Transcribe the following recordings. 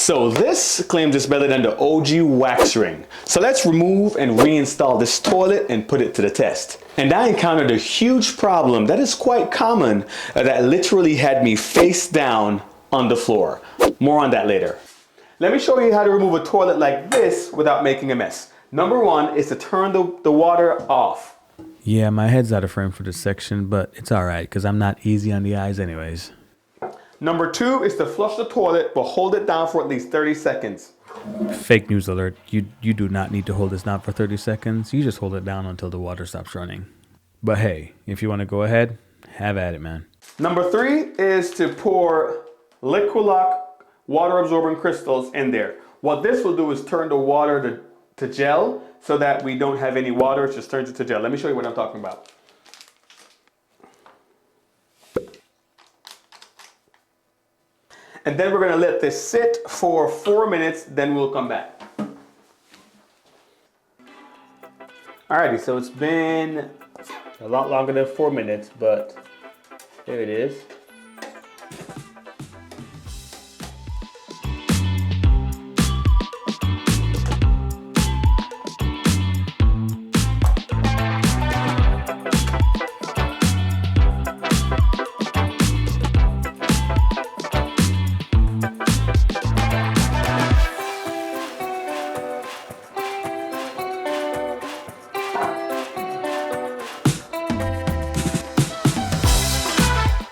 So this claims it's better than the OG wax ring. So let's remove and reinstall this toilet and put it to the test. And I encountered a huge problem that is quite common that literally had me face down on the floor. More on that later. Let me show you how to remove a toilet like this without making a mess. Number one is to turn the water off. Yeah, my head's out of frame for this section, but it's all right because I'm not easy on the eyes anyways. Number two is to flush the toilet, but hold it down for at least 30 seconds. Fake news alert. You do not need to hold this down for 30 seconds. You just hold it down until the water stops running. But hey, if you want to go ahead, have at it, man. Number three is to pour Liquilock water absorbent crystals in there. What this will do is turn the water to gel so that we don't have any water. It just turns it to gel. Let me show you what I'm talking about. And then we're gonna let this sit for 4 minutes, then we'll come back. Alrighty, so it's been a lot longer than 4 minutes, but there it is.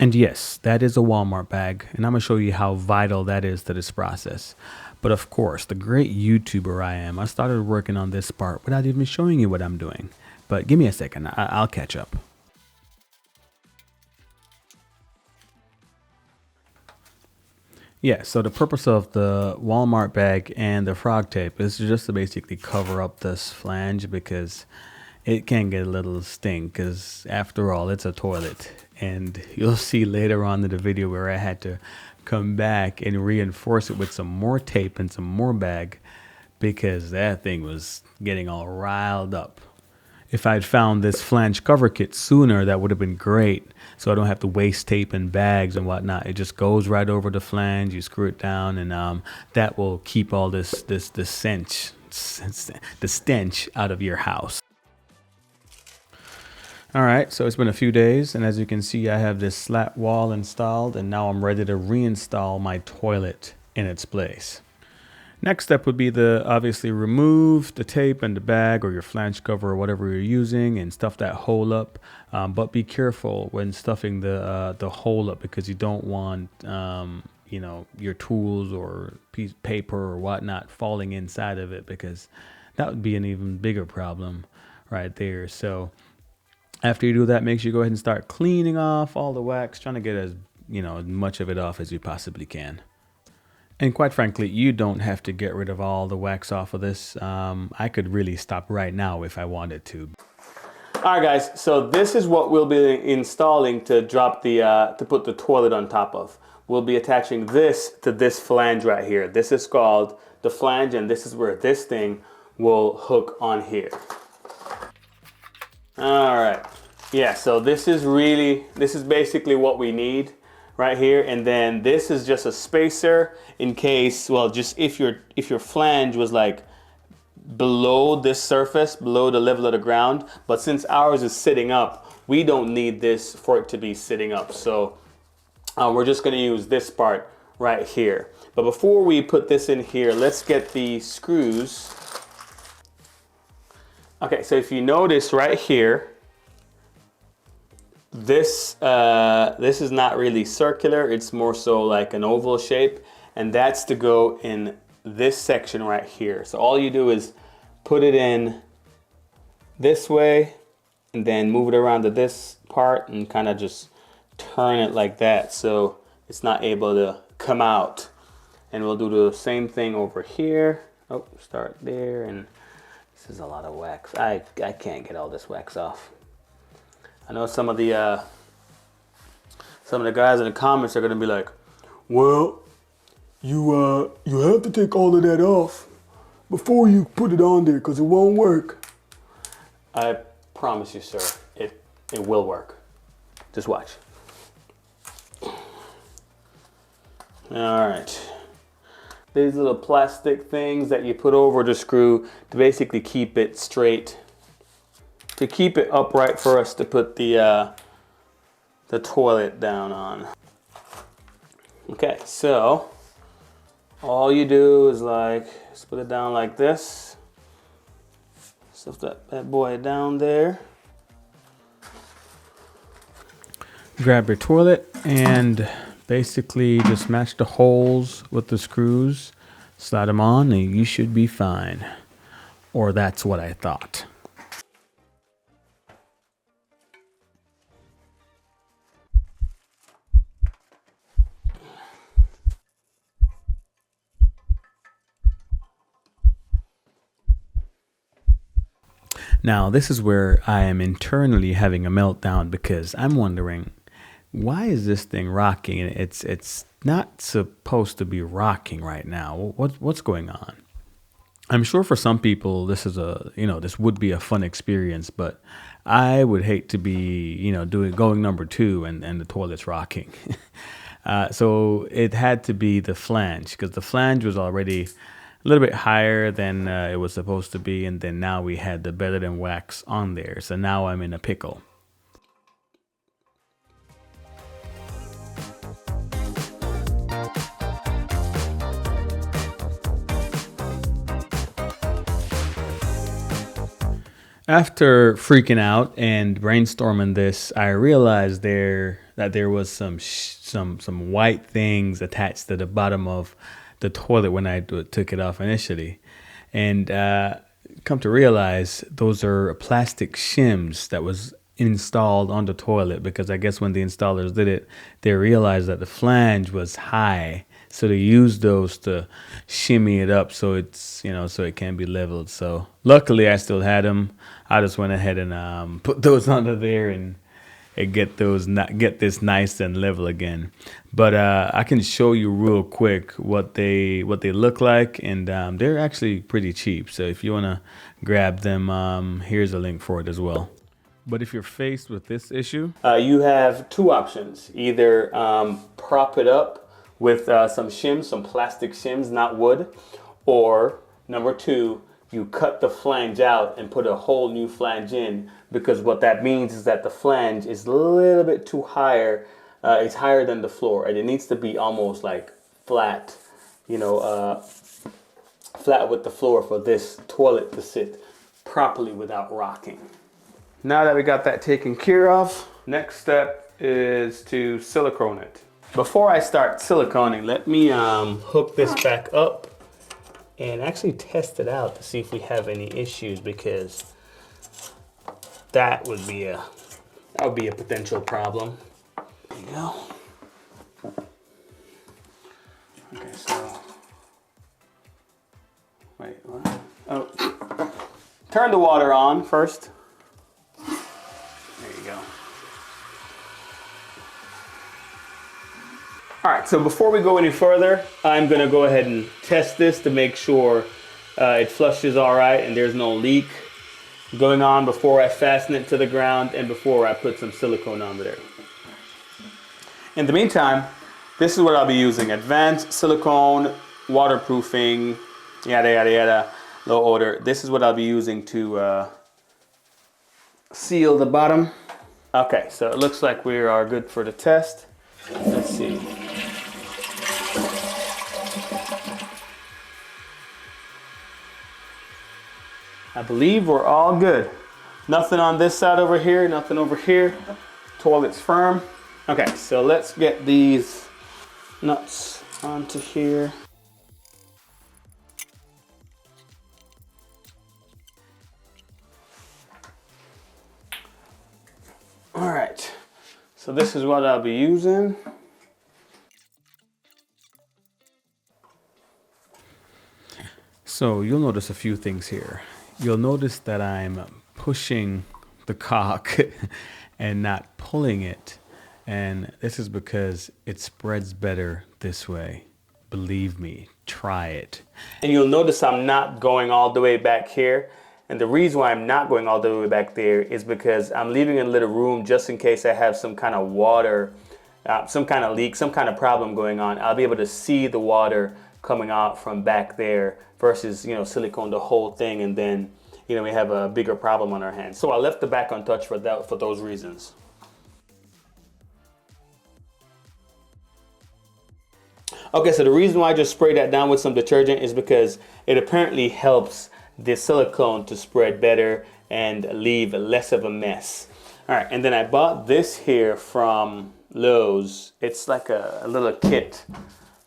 And yes, that is a Walmart bag, and I'm going to show you how vital that is to this process. But of course, the great YouTuber I am, I started working on this part without even showing you what I'm doing. But give me a second, I'll catch up. Yeah, so the purpose of the Walmart bag and the frog tape is just to basically cover up this flange because it can get a little stink because after all, it's a toilet. And you'll see later on in the video where I had to come back and reinforce it with some more tape and some more bag because that thing was getting all riled up. If I'd found this flange cover kit sooner, that would have been great. So I don't have to waste tape and bags and whatnot. It just goes right over the flange. You screw it down, and that will keep all the stench out of your house. All right, so it's been a few days, and as you can see, I have this slat wall installed, and now I'm ready to reinstall my toilet in its place. Next step would be to obviously remove the tape and the bag or your flange cover or whatever you're using and stuff that hole up. But be careful when stuffing the hole up because you don't want your tools or piece of paper or whatnot falling inside of it because that would be an even bigger problem right there. So after you do that, make sure you go ahead and start cleaning off all the wax, trying to get as much of it off as you possibly can. And quite frankly, you don't have to get rid of all the wax off of this. I could really stop right now if I wanted to. All right, guys, so this is what we'll be installing to drop to put the toilet on top of. We'll be attaching this to this flange right here. This is called the flange, and this is where this thing will hook on here. All right, yeah, so this is basically what we need right here, and then this is just a spacer in case, well, just if your flange was like below this surface, below the level of the ground, but since ours is sitting up, we don't need this for it to be sitting up, so we're just going to use this part right here. But before we put this in here, let's get the screws. Okay, so if you notice right here, this is not really circular, it's more so like an oval shape, and that's to go in this section right here. So all you do is put it in this way and then move it around to this part and kind of just turn it like that so it's not able to come out. And we'll do the same thing over here. Oh, start there, and this is a lot of wax. I can't get all this wax off. I know some of the guys in the comments are gonna be like, well, you have to take all of that off before you put it on there because it won't work. I promise you, sir, it will work. Just watch. All right. these little plastic things that you put over the screw to basically keep it straight, to keep it upright for us to put the toilet down on. Okay, so all you do is just put it down like this. Stuff that bad boy down there. Grab your toilet and basically just match the holes with the screws, slide them on, and you should be fine. Or that's what I thought. Now, this is where I am internally having a meltdown because I'm wondering, why is this thing rocking? It's not supposed to be rocking right now. What's going on? I'm sure for some people this is this would be a fun experience, but I would hate to be going number 2 and the toilet's rocking. So it had to be the flange because the flange was already a little bit higher than it was supposed to be, and then now we had the better than wax on there. So now I'm in a pickle. After freaking out and brainstorming this, I realized that there was some white things attached to the bottom of the toilet when I took it off initially, and come to realize those are plastic shims that was installed on the toilet because I guess when the installers did it, they realized that the flange was high. So they used those to shimmy it up so it's, so it can be leveled. So luckily I still had them. I just went ahead and put those under there and get this nice and level again. But I can show you real quick what they look like, and they're actually pretty cheap. So if you want to grab them, here's a link for it as well. But if you're faced with this issue, you have 2 options. Either prop it up with some shims, some plastic shims, not wood, or number 2, you cut the flange out and put a whole new flange in, because what that means is that the flange is a little bit too higher. It's higher than the floor, and it needs to be almost like flat, flat with the floor for this toilet to sit properly without rocking. Now that we got that taken care of, next step is to silicone it. Before I start siliconing, let me hook this back up and actually test it out to see if we have any issues, because that would be a potential problem. There you go. Okay, so wait, what? Oh, turn the water on first. There you go. All right, so before we go any further, I'm gonna go ahead and test this to make sure it flushes all right and there's no leak going on before I fasten it to the ground and before I put some silicone on there. In the meantime, this is what I'll be using: advanced silicone, waterproofing, yada yada yada, low odor. This is what I'll be using to seal the bottom. Okay, so it looks like we are good for the test. Let's see. I believe we're all good. Nothing on this side over here, nothing over here. Toilet's firm. Okay, so let's get these nuts onto here. All right, so this is what I'll be using. so you'll notice a few things here. You'll notice that I'm pushing the cock and not pulling it. And this is because it spreads better this way. Believe me, try it. And you'll notice I'm not going all the way back here. And the reason why I'm not going all the way back there is because I'm leaving a little room just in case I have some kind of water, some kind of leak, some kind of problem going on. I'll be able to see the water coming out from back there versus, you know, silicone the whole thing, and then, you know, we have a bigger problem on our hands. So I left the back untouched for those reasons. Okay, so the reason why I just sprayed that down with some detergent is because it apparently helps the silicone to spread better and leave less of a mess. All right, and then I bought this here from Lowe's. It's like a little kit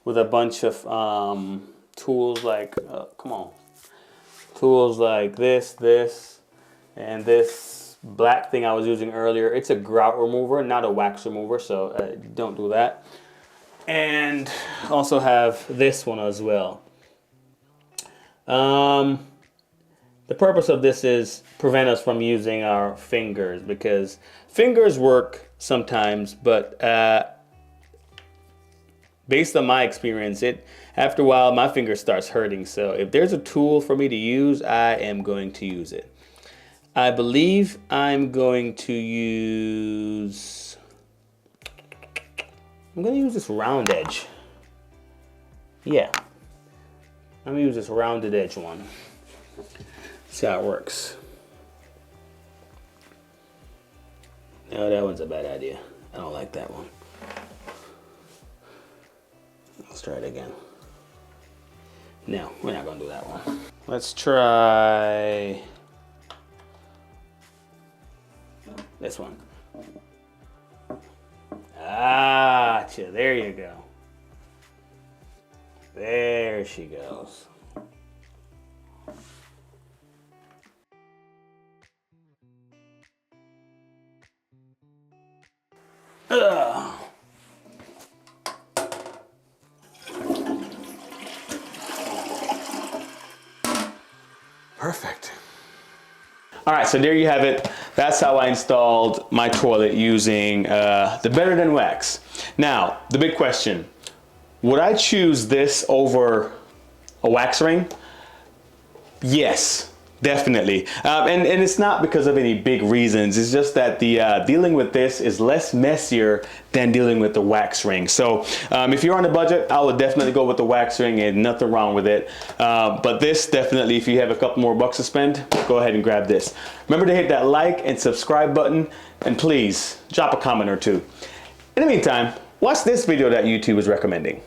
with a bunch of tools like, tools like this, and this black thing I was using earlier. It's a grout remover, not a wax remover, so don't do that. And also have this one as well. The purpose of this is prevent us from using our fingers, because fingers work sometimes, but based on my experience, after a while my finger starts hurting. So if there's a tool for me to use, I am going to use it. I believe I'm going to use this round edge. Yeah, I'm gonna use this rounded edge one. See how it works. No, that one's a bad idea. I don't like that one. Let's try it again. No, we're not gonna do that one. Let's try this one. Ah, there you go. There she goes. Ugh. Perfect. All right, so there you have it. That's how I installed my toilet using the Better Than Wax. Now, the big question, would I choose this over a wax ring? Yes, definitely. And it's not because of any big reasons. It's just that the dealing with this is less messier than dealing with the wax ring. So if you're on a budget, I would definitely go with the wax ring, and nothing wrong with it. But this definitely, if you have a couple more bucks to spend, go ahead and grab this. Remember to hit that like and subscribe button, and please drop a comment or two. In the meantime, watch this video that YouTube is recommending.